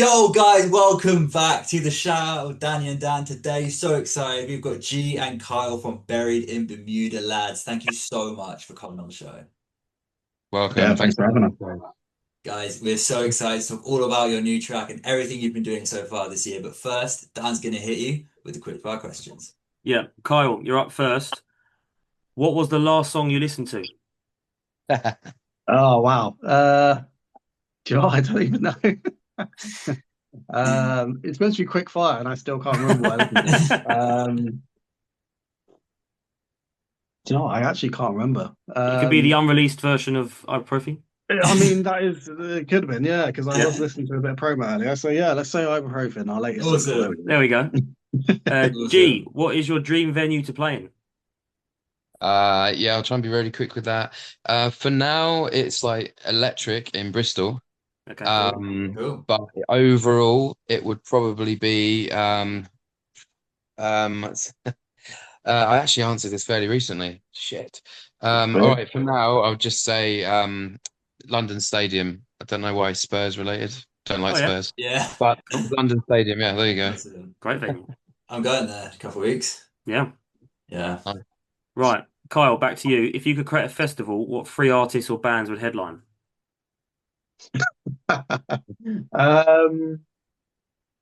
Yo, guys, welcome back to the shout out of Danny and Dan today. So excited. We've got G and Kyle from Buried in Bermuda, lads. Thank you so much for coming on the show. Welcome. Yeah, Thanks thanks for for having having us. us. Guys, we're so excited to talk all about your new track and everything you've been doing so far this year. But first, Dan's going to hit you with the quick fire questions. Yeah, Kyle, you're up first. What was the last song you listened to? Oh wow. Do you know what? I don't even know. It's meant to be quick fire, and I still can't remember what I listened to. Do you know what? I actually can't remember. It could be the unreleased version of Ibuprofen. I mean, that is it could have been, yeah, because I was Yeah, listening to a bit of promo earlier. So yeah, let's say Ibuprofen, our latest single. There we awesome. There we go. G, Awesome. what is your dream venue to play in? Yeah, I'll try and be really quick with that. For now, it's like electric in Bristol. Okay. Cool. Cool. But overall, it would probably be um, I actually answered this fairly recently. Shit. All go. right, for now, I'll just say London Stadium. I don't know why Spurs related. Don't like Oh yeah, Spurs. Yeah, But cool. London Stadium, yeah, there you go. awesome. Great venue. I'm going there in a couple of weeks. Yeah. Yeah. Nice. Right. Kyle, back to you. If you could create a festival, what three artists or bands would headline? Um,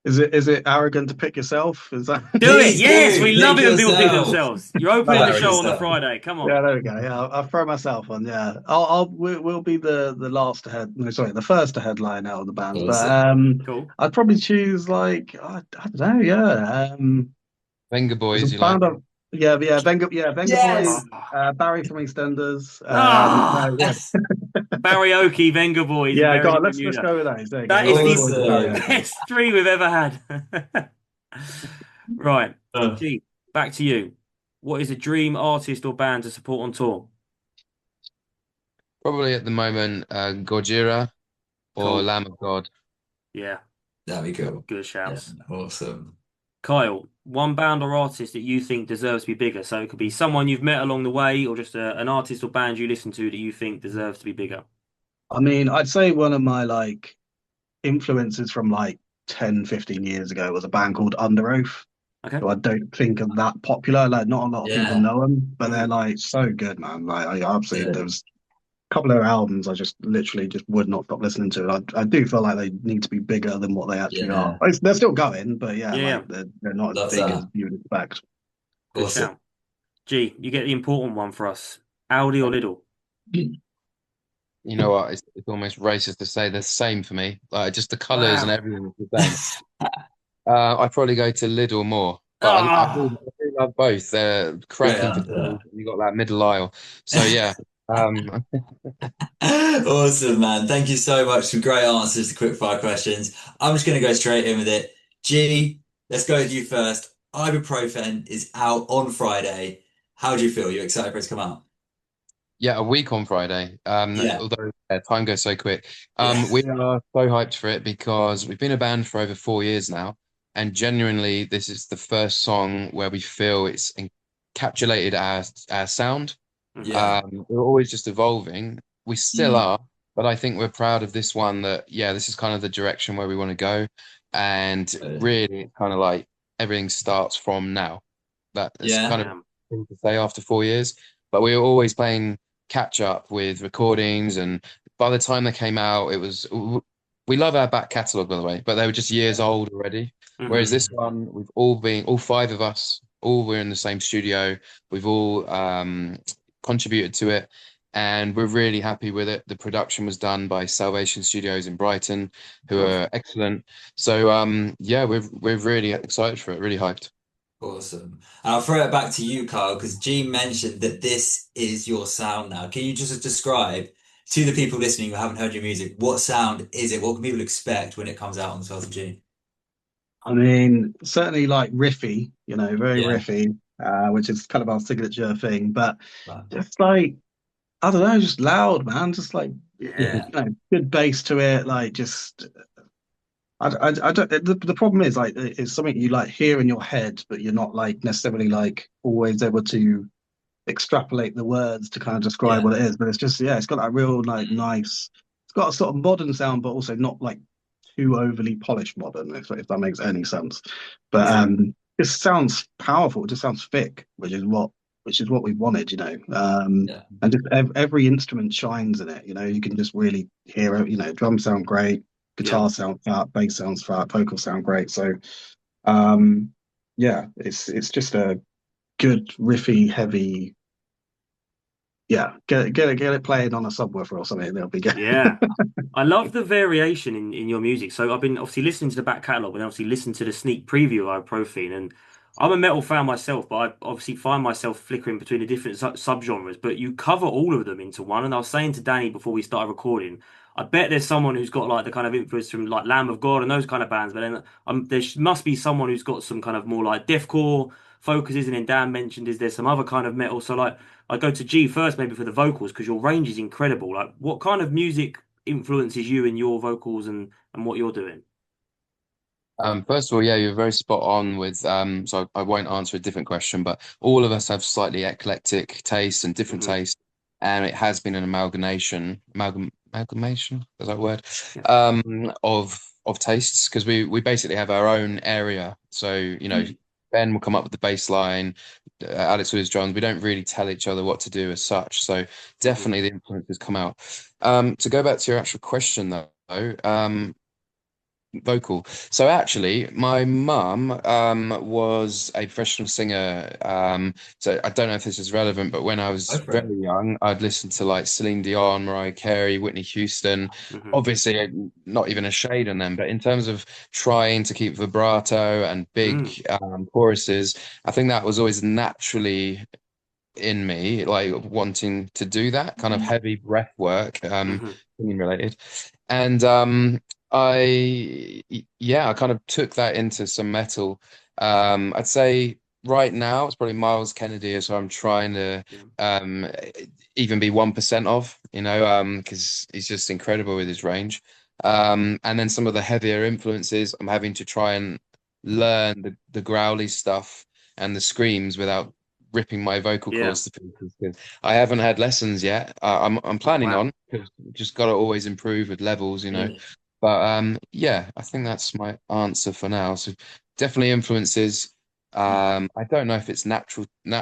is it arrogant to pick yourself? Is that? Do it! Please Yes, do. we love Pick it when people pick yourself. themselves. You're opening the Oh, Very show good on the stuff. Friday. Come on. yeah, there we go. Yeah, I'll throw myself on. Yeah, we'll be the last to head. No, sorry, the first to headline out of the bands. But Awesome. Cool. I'd probably choose like I don't know. Yeah, Venga there's a Boys, you like? band of Venga Boys, Yes. Ah. Barry from EastEnders. No, Ah. yeah, Karaoke, Venga Boys, and yeah. Go Buried on, in let's Bermuda. go with those. There you go. That Yeah, is Venga the Boys and Awesome. karaoke. best three we've ever had. Right. Uh, Gee, back to you. What is a dream artist or band to support on tour? Probably at the moment, Gojira or Cool. Lamb of God. Yeah, that'd be cool. good Yeah, shouts. awesome. Kyle, one band or artist that you think deserves to be bigger. So it could be someone you've met along the way or just an artist or band you listen to that you think deserves to be bigger. I mean, I'd say one of my like influences from like 10, 15 years ago was a band called Under Oath, Okay. who I don't think are that popular. Like, not a lot of people Yeah. know them, but they're Mhm. like so good, man. Like, I absolutely, Yeah. there was a couple of their albums I just literally just would not stop listening to. And I do feel like they need to be bigger than what they actually are. Yeah. They're still going, but yeah, Yeah, like yeah. they're not as Love big as that. you would expect. Good Awesome. shout. Gee, you get the important one for us. Audi or Lidl? You know what? It's almost racist to say the same for me. Like just the colours and Wow. everything is the same. I'd probably go to Lidl more, but Ah, I do love both. They're Great cracking for answer. deals. You got that middle aisle. So yeah, um, Awesome, man. Thank you so much for great answers to quick fire questions. I'm just going to go straight in with it. G, let's go with you first. Ibuprofen is out on Friday. How do you feel? You excited for it to come out? yeah, a week on Friday. Yeah. Although time goes so quick. Yeah. We are so hyped for it because we've been a band for over 4 years now, and genuinely, this is the first song where we feel it's encapsulated our sound. mhm. Yeah. We're always just evolving. We still Mm. are, but I think we're proud of this one that, yeah, this is kind of the direction where we want to go. And really, it's kind of like everything starts from now. That is Yeah. kind of Damn. thing to say after 4 years. But we were always playing catch up with recordings. And by the time they came out, we love our back catalogue, by the way, but they were just years old already. Whereas Mhm. this one, we've all five of us, all were in the same studio. We've all contributed to it, and we're really happy with it. The production was done by Salvation Studios in Brighton, who Cool. are excellent. So yeah, we're really excited for it, really hyped. Awesome. And I'll throw it back to you, Kyle, because G mentioned that this is your sound now. Can you just describe to the people listening who haven't heard your music, what sound is it? What can people expect when it comes out on the 12th of June? I mean, certainly like riffy, very Yeah. riffy, which is kind of our signature thing, but Right. just like I don't know, just loud, man. Just like Yeah. good bass to it. Like just, I don't. The problem is like it's something you like hear in your head, but you're not like necessarily like always able to extrapolate the words to kind of describe Yeah. what it is. But it's just yeah, it's got that real like nice. It's got a sort of modern sound, but also not like too overly polished modern, if that makes any sense. But Yeah. it sounds powerful. It just sounds thick, which is what we wanted, you know. Yeah. And just every instrument shines in it. You know, you can just really hear it. You know, drums sound great, Yeah. guitar sound fat, bass sounds fat, vocals sound great. So, um, yeah, it's just a good riffy, heavy. Yeah, get it playing on a subwoofer or something. It'll be good. Yeah. I love the variation in your music. So I've been obviously listening to the back catalogue and obviously listened to the sneak preview of Ibuprofen. And I'm a metal fan myself, but I obviously find myself flickering between the different subgenres. But you cover all of them into one. And I was saying to Danny before we started recording, I bet there's someone who's got like the kind of influence from like Lamb of God and those kind of bands. But then there must be someone who's got some kind of more like deathcore focuses. And then Dan mentioned, is there some other kind of metal? So like I go to G first maybe for the vocals because your range is incredible. Like what kind of music influences you in your vocals and what you're doing? First of all, yeah, you're very spot on with so I won't answer a different question, but all of us have slightly eclectic tastes and different Hmm. tastes, and it has been an amalgamation, is that a word? Yeah. Of tastes because we basically have our own area. So, Mm. Ben will come up with the bass line, Alex with his drums. We don't really tell each other what to do as such. So Hmm. definitely the influences come out. To go back to your actual question though, vocal. So actually, my mum was a professional singer. So I don't know if this is relevant, but when I Go was for it. very young, I'd listen to like Celine Dion, Mariah Carey, Whitney Houston. Hmm. Obviously, not even a shade on them, but in terms of trying to keep vibrato and big Mm. choruses, I think that was always naturally in me, like wanting to do that kind of Mm. heavy breath work, Hmm. singing related. And yeah, I kind of took that into some metal. I'd say right now it's probably Miles Kennedy is who I'm trying to Yeah. um even be 1% of, because he's just incredible with his range. And then some of the heavier influences, I'm having to try and learn the growly stuff and the screams without ripping my vocal Yeah. cords to pieces because I haven't had lessons yet. I'm Oh, planning wow. on because just got to always improve with levels. Yeah. But yeah, I think that's my answer for now. So definitely influences. I don't know if it's natural, but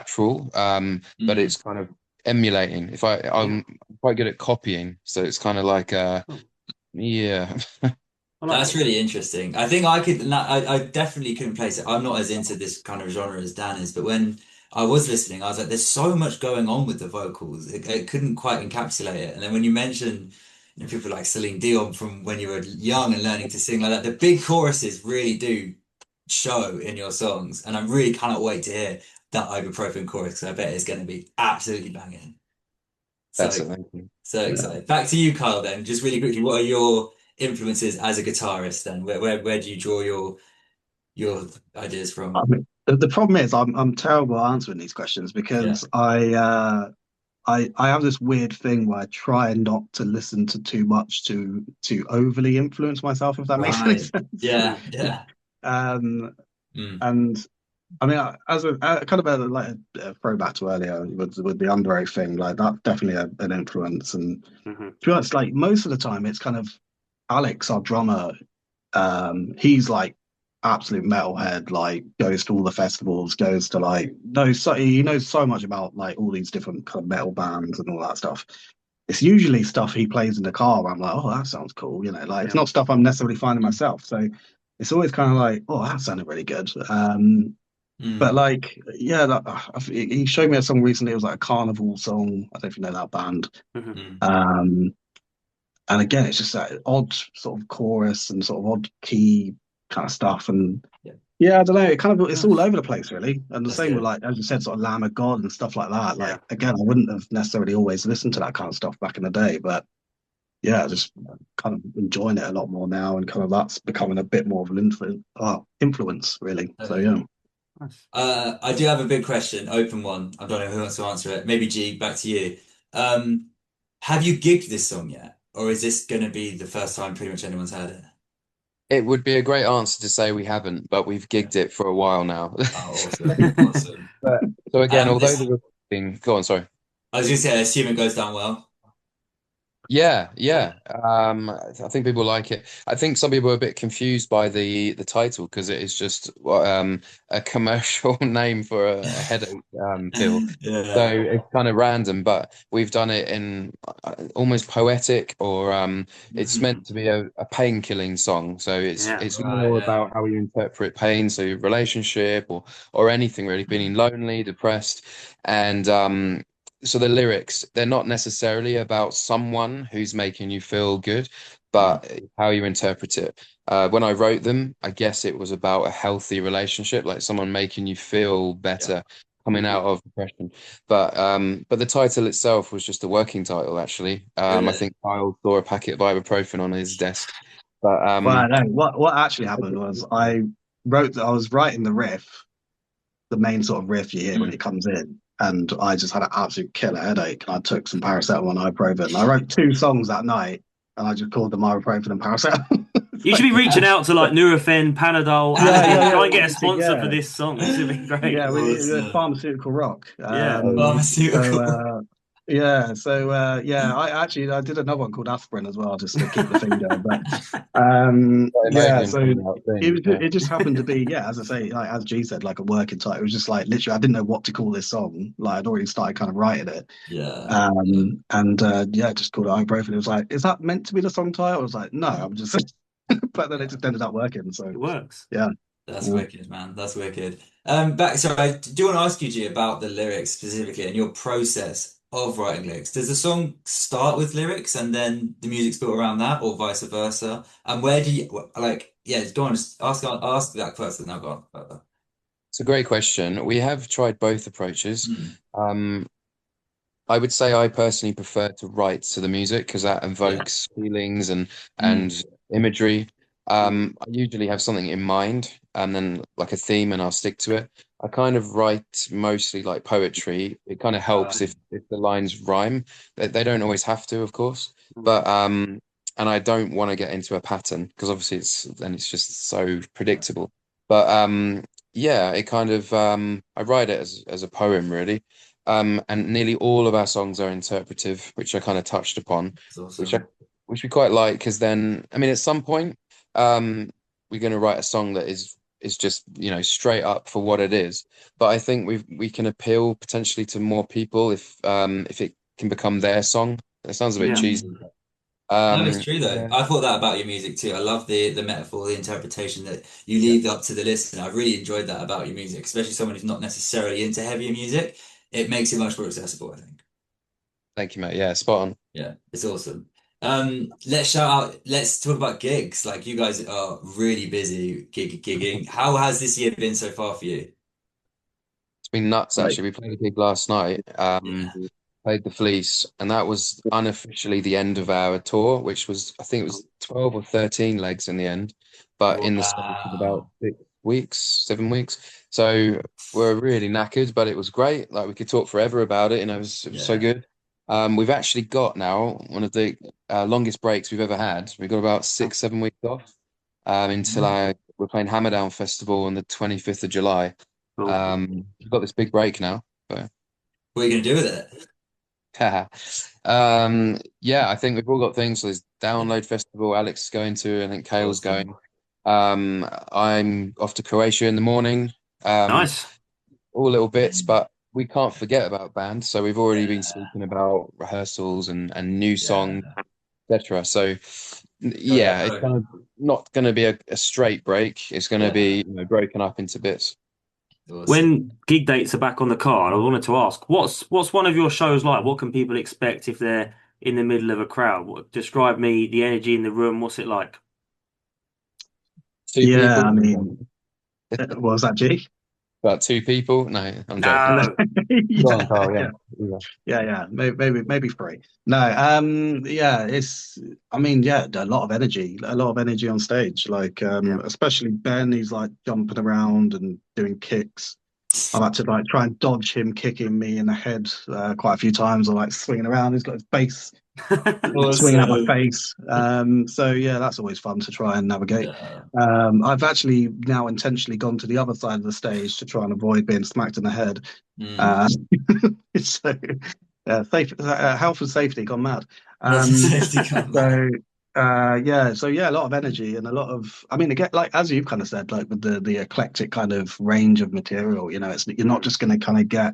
Mm. it's kind of emulating. If Yeah. I'm quite good at copying, so it's kind of like Cool. yeah. I like That's it. really interesting. I think I could, I definitely couldn't place it. I'm not as into this kind of genre as Dan is, but when I was listening, I was like, there's so much going on with the vocals. It couldn't quite encapsulate it. And then when you mention, people like Celine Dion from when you were young and learning to sing like that, the big choruses really do show in your songs. And I really cannot wait to hear that Ibuprofen chorus because I bet it's going to be absolutely banging. That's So it. Thank you. so Yeah. excited. Back to you, Kyle, then. Just really quickly, what are your influences as a guitarist then? Where do you draw your ideas I from? mean, the problem is I'm terrible at answering these questions Yeah. because I have this weird thing where I try not to listen to too much to overly influence myself, if that makes any Right. sense. Yeah. Yeah. Um, Mm. and I mean, as a kind of a throwback to earlier with the Under thing, like that's definitely an influence. And Hmm. to be honest, like most of the time, it's kind of Alex, our drummer. He's like absolute metalhead. Like goes to all the festivals, goes to like knows so he knows so much about like all these different kind of metal bands and all that stuff. It's usually stuff he plays in the car where I'm like, oh, that sounds cool. You know, like it's Yeah. not stuff I'm necessarily finding myself. So it's always kind of like, oh, that sounded really good. But Mm. like, yeah, he showed me a song recently. It was like a carnival song. I don't know if you know that band. Hmm. Mm. Um, and again, it's just that odd sort of chorus and sort of odd key kind of stuff. And Yeah. yeah, I don't know. It kind of it's all Nice. over the place, really. And the That's same with good. like as you said, sort of Lamb of God and stuff like that. Yeah. Like again, I wouldn't have necessarily always listened to that kind of stuff back in the day, but yeah, just kind of enjoying it a lot more now, and kind of that's becoming a bit more of an influence, really. So Totally. yeah. Nice. I do have a big question, open one. I don't know who wants to answer it. Maybe G, back to you. Um, have you gigged this song yet? Or is this going to be the first time pretty much anyone's heard it? It would be a great answer to say we haven't, but we've Yeah. gigged it for a while now. Oh, awesome. Awesome. But, so again, although This, the recording, go on, sorry. I was going to say, I assume it goes down well. Yeah. I think people like it. I think some people are a bit confused by the title because it is just a commercial name for a headache pill. So Yeah. it's kind of random, but we've done it in almost poetic, or it's meant Mm. to be a pain-killing song. So Yeah. it's Right, more yeah. about how you interpret pain, so your relationship or anything really, feeling lonely, depressed, and so the lyrics, they're not necessarily about someone who's making you feel good, Mm. but how you interpret it. When I wrote them, I guess it was about a healthy relationship, like someone making you feel Yeah. better coming Mhm. out of depression. But the title itself was just a working title, actually. I Really? think Kyle saw a packet of ibuprofen on his desk. But Well, no, what actually happened was I was writing the riff, the main sort of riff you hear when Mm. it comes in, and I just had an absolute killer headache, and I took some paracetamol and ibuprofen. I wrote two songs that night, and I just called them ibuprofen and paracetamol. You should Like, be reaching out to like Nurofen, Panadol, Advil. Try and get a sponsor for yeah, this song. This would be great. yeah. We're Awesome. pharmaceutical rock. Yeah. So Pharmaceutical. yeah. I did another one called aspirin as well, just to keep the thing going. But yeah, Imodium so coming out it soon. was Yeah. it just happened to be, yeah, as I say, like as G said, like a working title. It was just like literally I didn't know what to call this song. Like I'd already started kind of writing it. Yeah. Yeah. And yeah, just called it ibuprofen. It was like, is that meant to be the song title? I was like, no, I'm just but then it Yeah. just ended up working. So It works. yeah. That's Yeah. wicked, man. That's wicked. Sorry, I do want to ask you, G, about the lyrics specifically and your process of writing lyrics. Does the song start with lyrics and then the music's built around that, or vice versa? And where do you like? Yeah, go on. Just ask that first, and I'll go on further. It's a great question. We have tried both approaches. Mm. Um, I would say I personally prefer to write to the music because that Yeah. evokes feelings and Mm. imagery. Mm. I usually have something in mind and then like a theme and I'll stick to it. I kind of write mostly like poetry. It kind of helps if the lines rhyme. They don't always have to, of course, Mm. but and I don't want to get into a pattern because obviously it's just so Yeah. predictable. But yeah, it kind of I write it as a poem really. And nearly all of our songs are interpretive, which I kind of touched upon, It's which I awesome. which we quite like because then, I mean, at some point, um, we're going to write a song that is just, straight up for what it is. But I think we can appeal potentially to more people if it can become their song. That sounds a bit Yeah. cheesy. Mm. No, it's Um, true though. yeah, I thought that about your music too. I love the metaphor, the interpretation that you yeah. leave up to the listener. I've really enjoyed that about your music, especially someone who's not necessarily into heavier music. It makes it much more accessible, I think. Thank you, mate. Yeah, spot on. Yeah, it's awesome. Let's talk about gigs. Like you guys are really busy gigging. How has this year been so far for you? It's been nuts, Right. actually. We played a gig last night, Yeah. played the Fleece, and that was unofficially the end of our tour, which was, I think it was 12 or 13 legs in the end, but in the space of about Wow. 6 weeks, 7 weeks. So we're really knackered, but it was great. Like we could talk forever about it, it was so Yeah. good. We've actually got now one of the longest breaks we've ever had. We've got about 6, 7 weeks off until Mm. we're playing Hammerdown Festival on the 25th of July. Cool. We've got this big break now. So, What are you gonna do with it? yeah, I think we've all got things. So there's Yeah. Download Festival, Alex is going to, I think Kale's Awesome. going. I'm off to Croatia in the morning. Um, Nice. all little bits, but we can't forget about bands. So we've already been Yeah. speaking about rehearsals and new songs, Yeah. etc. So Oh yeah, yeah, it's bro. kind of not going to be a straight break. It's going to Yeah. be, broken up into bits. Awesome. When gig dates are back on the card, I wanted to ask, what's one of your shows like? What can people expect if they're in the middle of a crowd? Describe me the energy in the room. What's it like? Two Yeah, I people, mean, what was that, G? about two people. No, I'm joking. No. Go on, Yeah, Carl. Yeah. yeah. Yeah. Yeah. Maybe three. No, yeah, I mean, yeah, a lot of energy on stage. Like, Yeah. especially Ben, he's like jumping around and doing kicks. I've had to like try and dodge him kicking me in the head quite a few times, or like swinging around. He's got his bass swinging at my Awesome. face. So yeah, that's always fun to try and navigate. Yeah. I've actually now intentionally gone to the other side of the stage to try and avoid being smacked in the head. Mm. Uh, so health and safety gone mad. Health and Um, safety come back. so a lot of energy and a lot of, I mean, again, like as you've kind of said, like with the eclectic kind of range of material, it's you're not Mm. just going to kind of get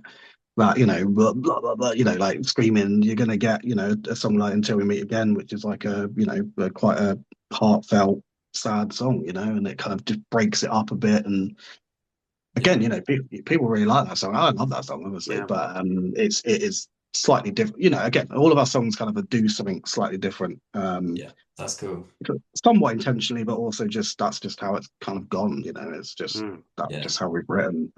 that, blah, blah, blah, blah, like screaming. You're going to get, a song like Until We Meet Again, which is like quite a heartfelt, sad song, and it kind of just breaks it up a bit. And Yeah, again, people really like that song. I love that song, obviously, Yeah. but it is slightly different. Again, all of our songs kind of do something slightly different, yeah, that's cool. somewhat intentionally, but also just that's just how it's kind of gone. It's just Mm. that's Yeah. just how we've written.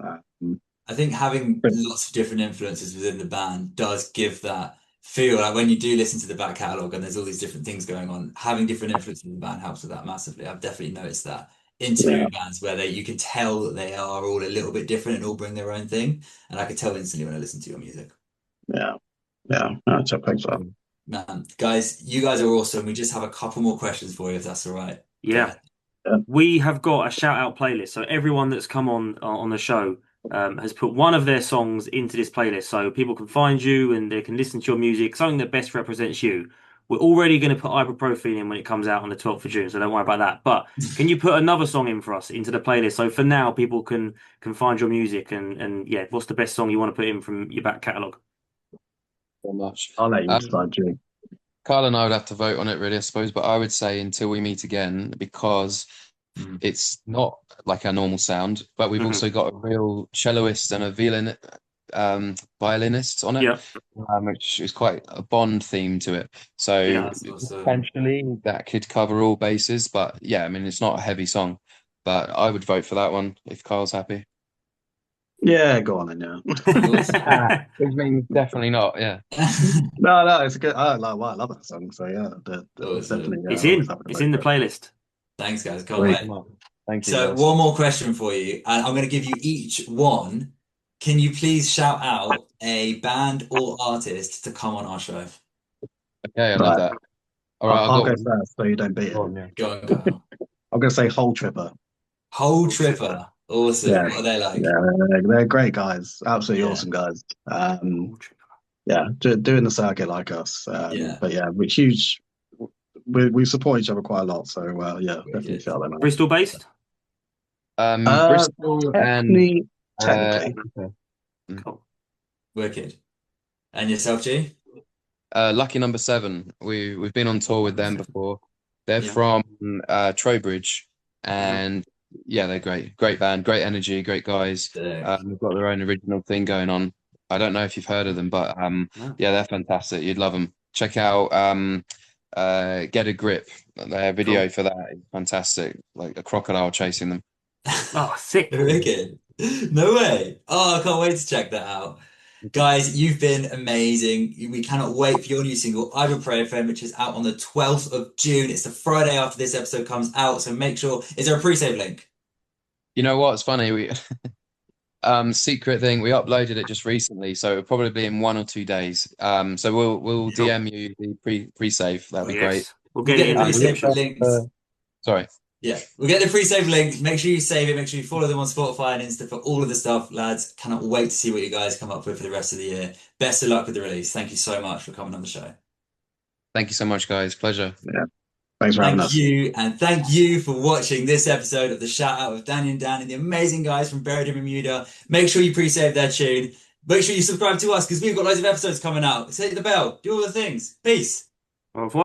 I think having But lots of different influences within the band does give that feel. Like when you do listen to the back catalogue and there's all these different things going on, having different influences in the band helps with that massively. I've definitely noticed that yeah, interviewing bands where you can tell that they are all a little bit different and all bring their own thing. And I can tell instantly when I listen to your music. yeah, yeah. That's a thanks for Man, guys, you guys are awesome. We just have a couple more questions for you if that's all right. Go Yeah. ahead. that. We have got a shout out playlist. So everyone that's come on the show has put one of their songs into this playlist, so people can find you and they can listen to your music, something that best represents you. We're already going to put Ibuprofen in when it comes out on the 12th of June, so don't worry about that. But can you put another song in for us into the playlist? So for now, people can find your music and yeah, what's the best song you want to put in from your back catalogue? So much. I'll let you Um, decide, Jimmy. Carl and I would have to vote on it, really, I suppose, but I would say Until We Meet Again because Mm. it's not like our normal sound, but we've Hmm. also got a real celloist and a violinist on it, Yeah, which is quite a Bond theme to it. So yeah. That's awesome. potentially that could cover all bases, but yeah, I mean, it's not a heavy song, but I would vote for that one if Carl's happy. Yeah, go on then. Yeah. Awesome. Which means definitely not, yeah. No, it's a good. I love that song. So yeah, definitely. Awesome. Yeah, It's I'm always in. happy to It's vote in the for it. playlist. Thanks, guys. Can't Sweet. wait. Thank you, So, guys. one more question for you, and I'm going to give you each one. Can you please shout out a band or artist to come on our show? Okay, I love Right, that. All right, I'll I'll go go one. first so you don't beat Go it. on, yeah. Go on, Kyle. I'm gonna say Hole Tripper. Whole Road Tripper. Tripper. Awesome. Yeah, What are they yeah, like? they're great guys. Absolutely Yeah, awesome guys. Road Tripper. Yeah, doing the circuit like us. yeah. But yeah, we're huge. We support each other quite a lot. So yeah, definitely Wicked. shout them out. Bristol based. Uh, Bristol and technically, technically. okay. Mm. Cool. Wicked. And yourself, G? Lucky Number Seven. We've been on tour with Number them seven. before. They're Yeah. from Trowbridge, Hmm. and yeah, they're great. Great band, great energy, great guys. Sick. They've got their own original thing going on. I don't know if you've heard of them, but No. yeah, they're fantastic. You'd love them. Check out Get a Grip. Their video Cool. for that is fantastic. Like a crocodile chasing them. Oh, sick. Wicked. No way. Oh, I can't wait to check that out. Guys, you've been amazing. We cannot wait for your new single, Ibuprofen, which is out on the 12th of June. It's the Friday after this episode comes out, so make sure. Is there a pre-save link? You know what? It's funny. We secret thing. We uploaded it just recently, so it'll probably be in 1 or 2 days. So we'll Cool. DM you the pre-save. That'd be great. Yes. We'll We'll get it get in the the pre-save description. links. Sorry. Yeah, we'll get the pre-save link. Make sure you save it. Make sure you follow them on Spotify and Insta for all of the stuff, lads. Cannot wait to see what you guys come up with for the rest of the year. Best of luck with the release. Thank you so much for coming on the show. Thank you so much, guys. Pleasure. Yeah, thanks for having Thank us. you, and thank you for watching this episode of the Shout Out of Danny and Dan and the amazing guys from Buried in Bermuda. Make sure you pre-save their tune. Make sure you subscribe to us because we've got loads of episodes coming out. Hit the bell, do all the things. Peace. Au revoir.